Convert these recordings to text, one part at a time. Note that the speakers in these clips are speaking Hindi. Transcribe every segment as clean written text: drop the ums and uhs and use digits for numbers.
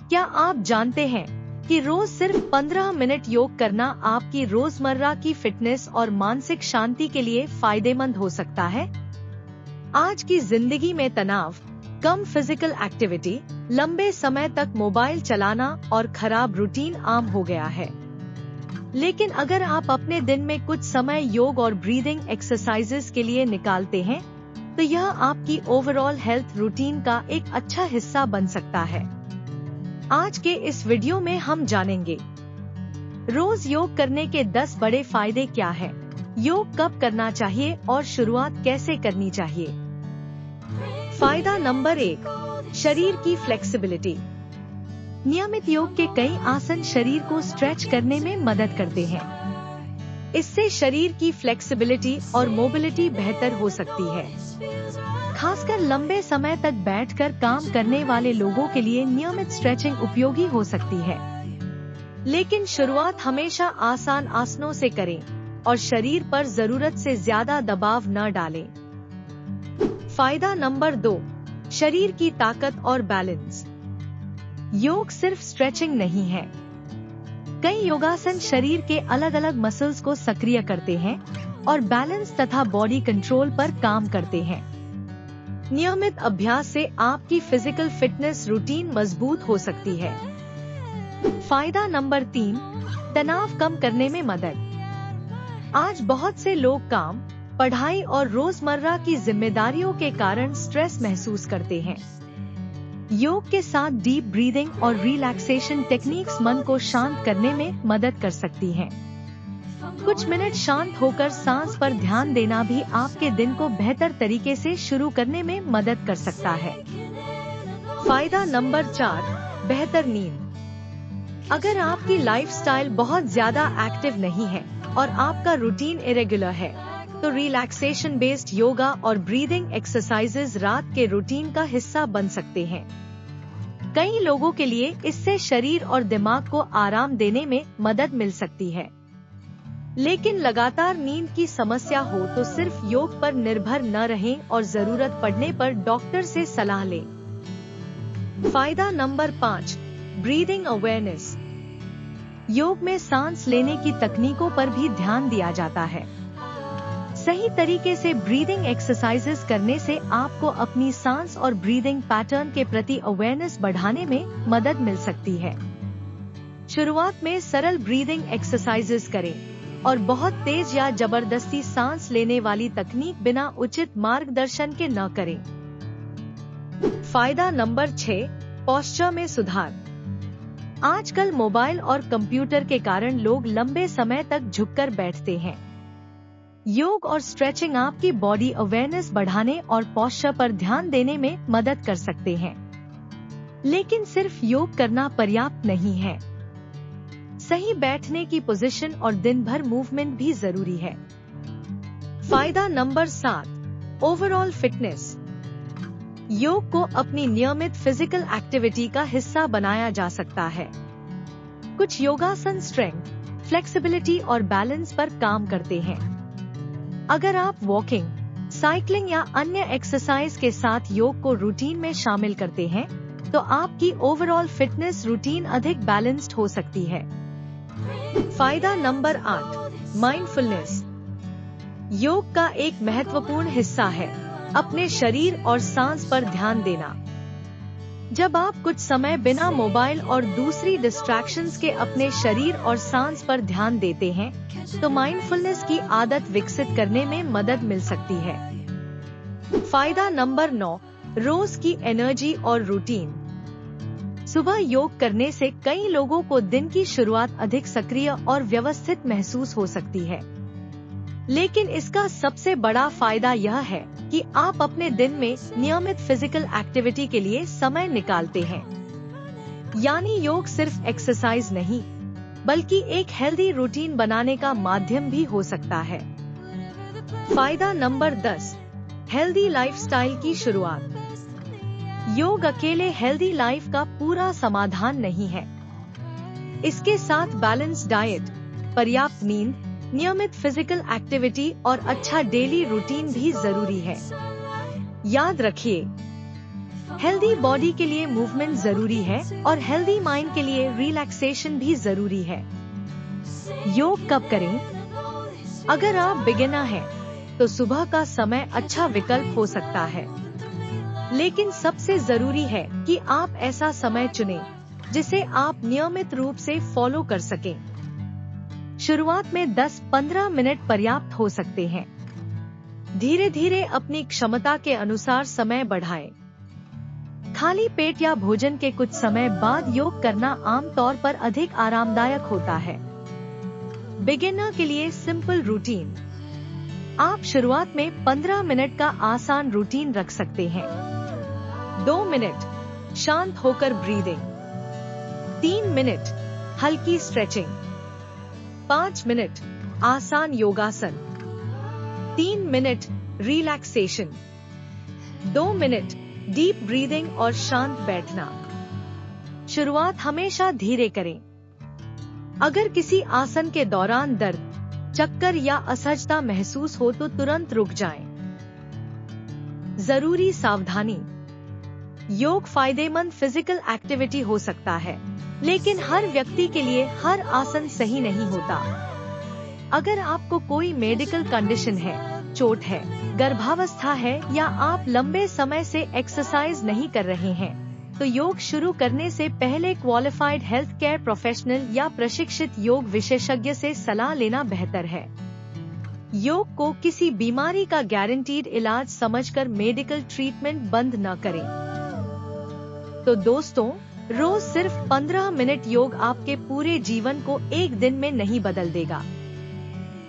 क्या आप जानते हैं कि रोज सिर्फ 15 मिनट योग करना आपकी रोजमर्रा की फिटनेस और मानसिक शांति के लिए फायदेमंद हो सकता है? आज की जिंदगी में तनाव, कम फिजिकल एक्टिविटी, लंबे समय तक मोबाइल चलाना और खराब रूटीन आम हो गया है। लेकिन अगर आप अपने दिन में कुछ समय योग और ब्रीदिंग एक्सरसाइजेस के लिए निकालते हैं, तो यह आपकी ओवरऑल हेल्थ रूटीन का एक अच्छा हिस्सा बन सकता है। आज के इस वीडियो में हम जानेंगे रोज योग करने के 10 बड़े फायदे क्या हैं, योग कब करना चाहिए और शुरुआत कैसे करनी चाहिए। फायदा नंबर 1, शरीर की फ्लेक्सिबिलिटी। नियमित योग के कई आसन शरीर को स्ट्रेच करने में मदद करते हैं। इससे शरीर की फ्लेक्सिबिलिटी और मोबिलिटी बेहतर हो सकती है। खासकर लंबे समय तक बैठकर काम करने वाले लोगों के लिए नियमित स्ट्रेचिंग उपयोगी हो सकती है। लेकिन शुरुआत हमेशा आसान आसनों से करें और शरीर पर जरूरत से ज्यादा दबाव न डालें। फायदा नंबर 2, शरीर की ताकत और बैलेंस। योग सिर्फ स्ट्रेचिंग नहीं है। कई योगासन शरीर के अलग अलग मसल्स को सक्रिय करते हैं और बैलेंस तथा बॉडी कंट्रोल पर काम करते हैं। नियमित अभ्यास से आपकी फिजिकल फिटनेस रूटीन मजबूत हो सकती है। फायदा नंबर 3, तनाव कम करने में मदद। आज बहुत से लोग काम, पढ़ाई और रोजमर्रा की जिम्मेदारियों के कारण स्ट्रेस महसूस करते हैं। योग के साथ डीप ब्रीदिंग और रिलैक्सेशन टेक्निक्स मन को शांत करने में मदद कर सकती हैं। कुछ मिनट शांत होकर सांस पर ध्यान देना भी आपके दिन को बेहतर तरीके से शुरू करने में मदद कर सकता है। फायदा नंबर 4, बेहतर नींद। अगर आपकी लाइफस्टाइल बहुत ज्यादा एक्टिव नहीं है और आपका रूटीन इरेगुलर है, तो रिलैक्सेशन बेस्ड योगा और ब्रीदिंग एक्सरसाइजेज रात के रूटीन का हिस्सा बन सकते हैं। कई लोगों के लिए इससे शरीर और दिमाग को आराम देने में मदद मिल सकती है। लेकिन लगातार नींद की समस्या हो तो सिर्फ योग पर निर्भर न रहें और जरूरत पड़ने पर डॉक्टर से सलाह लें। फायदा नंबर 5, ब्रीदिंग अवेयरनेस। योग में सांस लेने की तकनीकों पर भी ध्यान दिया जाता है। सही तरीके से ब्रीदिंग एक्सरसाइजेस करने से आपको अपनी सांस और ब्रीदिंग पैटर्न के प्रति अवेयरनेस बढ़ाने में मदद मिल सकती है। शुरुआत में सरल ब्रीदिंग एक्सरसाइजेस करें और बहुत तेज या जबरदस्ती सांस लेने वाली तकनीक बिना उचित मार्गदर्शन के न करें। फायदा नंबर 6, पोस्चर में सुधार। आजकल मोबाइल और कंप्यूटर के कारण लोग लंबे समय तक झुककर बैठते हैं। योग और स्ट्रेचिंग आपकी बॉडी अवेयरनेस बढ़ाने और पोस्चर पर ध्यान देने में मदद कर सकते हैं। लेकिन सिर्फ योग करना पर्याप्त नहीं है। सही बैठने की पोजीशन और दिन भर मूवमेंट भी जरूरी है। फायदा नंबर 7, ओवरऑल फिटनेस। योग को अपनी नियमित फिजिकल एक्टिविटी का हिस्सा बनाया जा सकता है। कुछ योगासन स्ट्रेंथ, फ्लेक्सिबिलिटी और बैलेंस पर काम करते हैं। अगर आप वॉकिंग, साइकिलिंग या अन्य एक्सरसाइज के साथ योग को रूटीन में शामिल करते हैं, तो आपकी ओवरऑल फिटनेस रूटीन अधिक बैलेंस्ड हो सकती है। फायदा नंबर 8, माइंडफुलनेस। योग का एक महत्वपूर्ण हिस्सा है अपने शरीर और सांस पर ध्यान देना। जब आप कुछ समय बिना मोबाइल और दूसरी डिस्ट्रैक्शंस के अपने शरीर और सांस पर ध्यान देते हैं, तो माइंडफुलनेस की आदत विकसित करने में मदद मिल सकती है। फायदा नंबर 9, रोज की एनर्जी और रूटीन। सुबह योग करने से कई लोगों को दिन की शुरुआत अधिक सक्रिय और व्यवस्थित महसूस हो सकती है। लेकिन इसका सबसे बड़ा फायदा यह है कि आप अपने दिन में नियमित फिजिकल एक्टिविटी के लिए समय निकालते हैं। यानी योग सिर्फ एक्सरसाइज नहीं, बल्कि एक हेल्दी रूटीन बनाने का माध्यम भी हो सकता है। फायदा नंबर 10, हेल्दी लाइफस्टाइल की शुरुआत। योग अकेले हेल्दी लाइफ का पूरा समाधान नहीं है। इसके साथ बैलेंस डाइट, पर्याप्त नींद, नियमित फिजिकल एक्टिविटी और अच्छा डेली रूटीन भी जरूरी है। याद रखिए, हेल्दी बॉडी के लिए मूवमेंट जरूरी है और हेल्दी माइंड के लिए रिलैक्सेशन भी जरूरी है। योग कब करें? अगर आप बिगिनर हैं, तो सुबह का समय अच्छा विकल्प हो सकता है, लेकिन सबसे जरूरी है कि आप ऐसा समय चुनें जिसे आप नियमित रूप से फॉलो कर सकें। शुरुआत में 10-15 मिनट पर्याप्त हो सकते हैं। धीरे धीरे अपनी क्षमता के अनुसार समय बढ़ाएं। खाली पेट या भोजन के कुछ समय बाद योग करना आमतौर पर अधिक आरामदायक होता है। बिगिनर के लिए सिंपल रूटीन। आप शुरुआत में 15 मिनट का आसान रूटीन रख सकते हैं। 2 मिनट शांत होकर ब्रीदिंग, 3 मिनट हल्की स्ट्रेचिंग, 5 मिनट आसान योगासन, 3 minute relaxation, 2 minute deep breathing और शांत बैठना। शुरुआत हमेशा धीरे करें। अगर किसी आसन के दौरान दर्द, चक्कर या असहजता महसूस हो तो तुरंत रुक जाएं। जरूरी सावधानी। योग फायदेमंद फिजिकल एक्टिविटी हो सकता है, लेकिन हर व्यक्ति के लिए हर आसन सही नहीं होता। अगर आपको कोई मेडिकल कंडीशन है, चोट है, गर्भावस्था है या आप लंबे समय से एक्सरसाइज नहीं कर रहे हैं, तो योग शुरू करने से पहले क्वालिफाइड हेल्थ केयर प्रोफेशनल या प्रशिक्षित योग विशेषज्ञ से सलाह लेना बेहतर है। योग को किसी बीमारी का गारंटीड इलाज समझकर मेडिकल ट्रीटमेंट बंद न करें। तो दोस्तों, रोज सिर्फ 15 मिनट योग आपके पूरे जीवन को एक दिन में नहीं बदल देगा,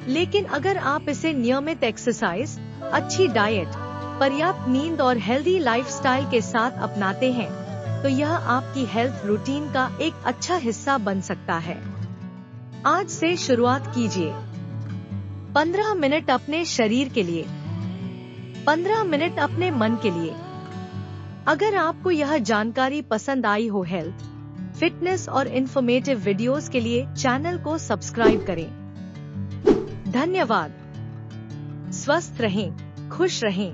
लेकिन अगर आप इसे नियमित एक्सरसाइज, अच्छी डाइट, पर्याप्त नींद और हेल्दी लाइफस्टाइल के साथ अपनाते हैं, तो यह आपकी हेल्थ रूटीन का एक अच्छा हिस्सा बन सकता है। आज से शुरुआत कीजिए। 15 मिनट अपने शरीर के लिए, 15 मिनट अपने मन के लिए। अगर आपको यह जानकारी पसंद आई हो हेल्थ, फिटनेस और इन्फॉर्मेटिव वीडियोस के लिए चैनल को सब्सक्राइब करें। धन्यवाद। स्वस्थ रहें, खुश रहें।